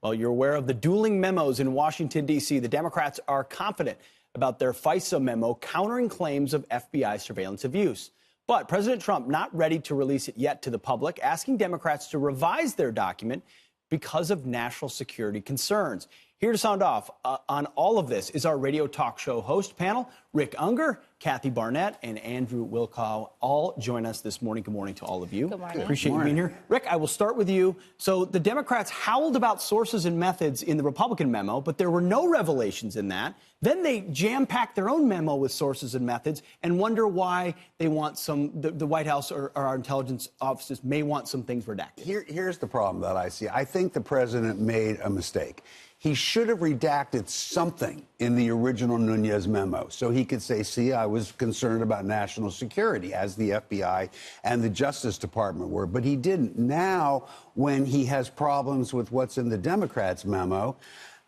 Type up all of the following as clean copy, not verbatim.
Well, you're aware of the dueling memos in Washington, D.C. The Democrats are confident about their FISA memo countering claims of FBI surveillance abuse. But President Trump not ready to release it yet to the public, asking Democrats to revise their document because of national security concerns. Here to sound off on all of this is our radio talk show host panel, Rick Unger, Kathy Barnett, and Andrew Wilkow. All join us this morning. Good morning to all of you. Good morning. Appreciate you being here. Rick, I will start with you. So the Democrats howled about sources and methods in the Republican memo, but there were no revelations in that. Then they jam-packed their own memo with sources and methods and wonder why they want the White House or our intelligence offices may want some things redacted. Here's the problem that I see. I think the president made a mistake. He should have redacted something in the original Nunes memo so he could say, see, I was concerned about national security, as the FBI and the Justice Department were. But he didn't. Now, when he has problems with what's in the Democrats' memo,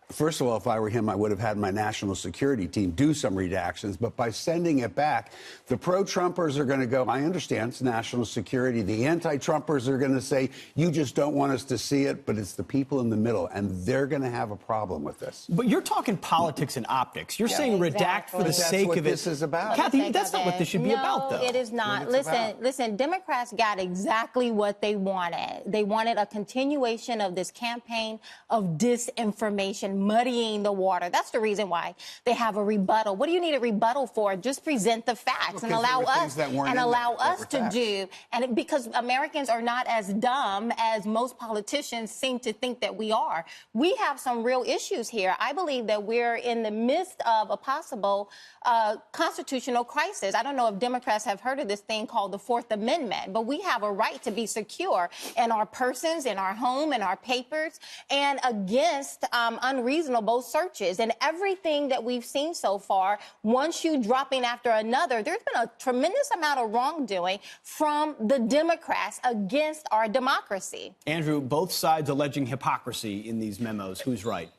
first of all, if I were him, I would have had my national security team do some redactions. But by sending it back, the pro-Trumpers are going to go, I understand it's national security. The anti-Trumpers are going to say, you just don't want us to see it. But it's the people in the middle, and they're going to have a problem with this. But you're talking politics and optics. You're saying redact for the sake of it. This is about. Kathy, that's not what this should be about, though. No, it is not. Listen, Democrats got exactly what they wanted. They wanted a continuation of this campaign of disinformation, muddying the water. That's the reason why they have a rebuttal. What do you need a rebuttal for? Just present the facts and allow us to do. And because Americans are not as dumb as most politicians seem to think that we are. We have some real issues here. I believe that we're in the midst of a possible constitutional crisis. I don't know if Democrats have heard of this thing called the Fourth Amendment, but we have a right to be secure in our persons, in our home, in our papers, and against unreasonable searches. And everything that we've seen so far, one shoe dropping after another, there's been a tremendous amount of wrongdoing from the Democrats against our democracy. Andrew, both sides alleging hypocrisy in these memos. Who's right?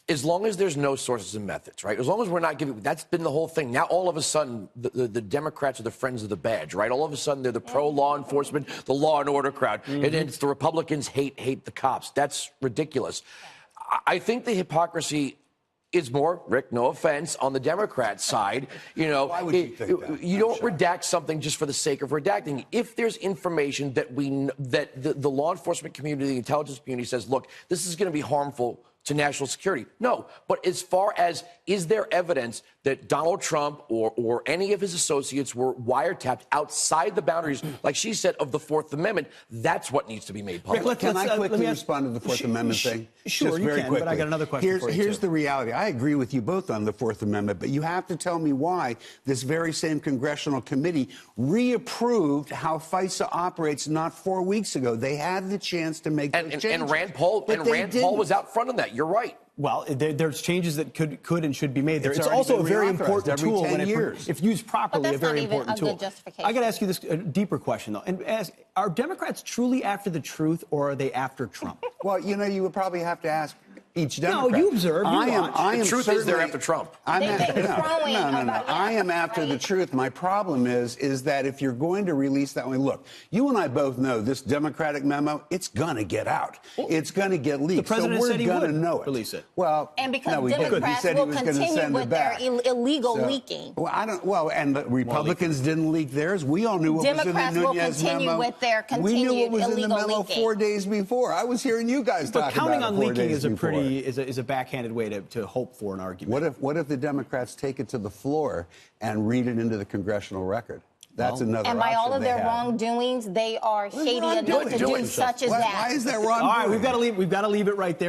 As long as there's no sources and methods, right? As long as we're not giving, that's been the whole thing. Now, all of a sudden, the Democrats are the friends of the badge, right? All of a sudden, they're the pro-law enforcement, the law and order crowd. And it's the Republicans hate the cops. That's ridiculous. I think the hypocrisy is more, Rick, no offense, on the Democrat side. You know, why would you think that? You don't redact something just for the sake of redacting. If there's information that the law enforcement community, the intelligence community says, look, this is going to be harmful to national security. No. But as far as, is there evidence that Donald Trump or any of his associates were wiretapped outside the boundaries, like she said, of the Fourth Amendment? That's what needs to be made public. Can I quickly respond to the Fourth Amendment thing? Sure, just you very can, quickly. but I got another question for you, Here's too. the reality. I agree with you both on the Fourth Amendment, but you have to tell me why this very same congressional committee reapproved how FISA operates not 4 weeks ago. They had the chance to make those changes. And Rand Paul was out front of that. You're right. Well, there's changes that could and should be made there. It's already also a been very reauthorized important every tool 10 years. if used properly, a very important tool. Good justification. I got to ask you this deeper question, though. And are Democrats truly after the truth, or are they after Trump? Well, you know, you would probably have to ask each Democrat. No, you observe. The truth is they're after Trump. No. I am after the truth. My problem is that if you're going to release that one, look, you and I both know this Democratic memo, it's going to get out. It's going to get leaked. The president said he would know it. release it. Well, and because no, Democrats will continue with their illegal leaking. Well, and the Republicans didn't leak theirs. We all knew what was in the Nunes memo. Democrats will continue with their continued illegal leaking. We knew what was in the memo 4 days before. I was hearing you guys talk about it 4 days before. But counting on leaking is a backhanded way to hope for an argument. What if the Democrats take it to the floor and read it into the congressional record? That's another And by all of their wrongdoings, they are shady enough to do such as that. Why is that wrong? All right, we've got to leave it right there.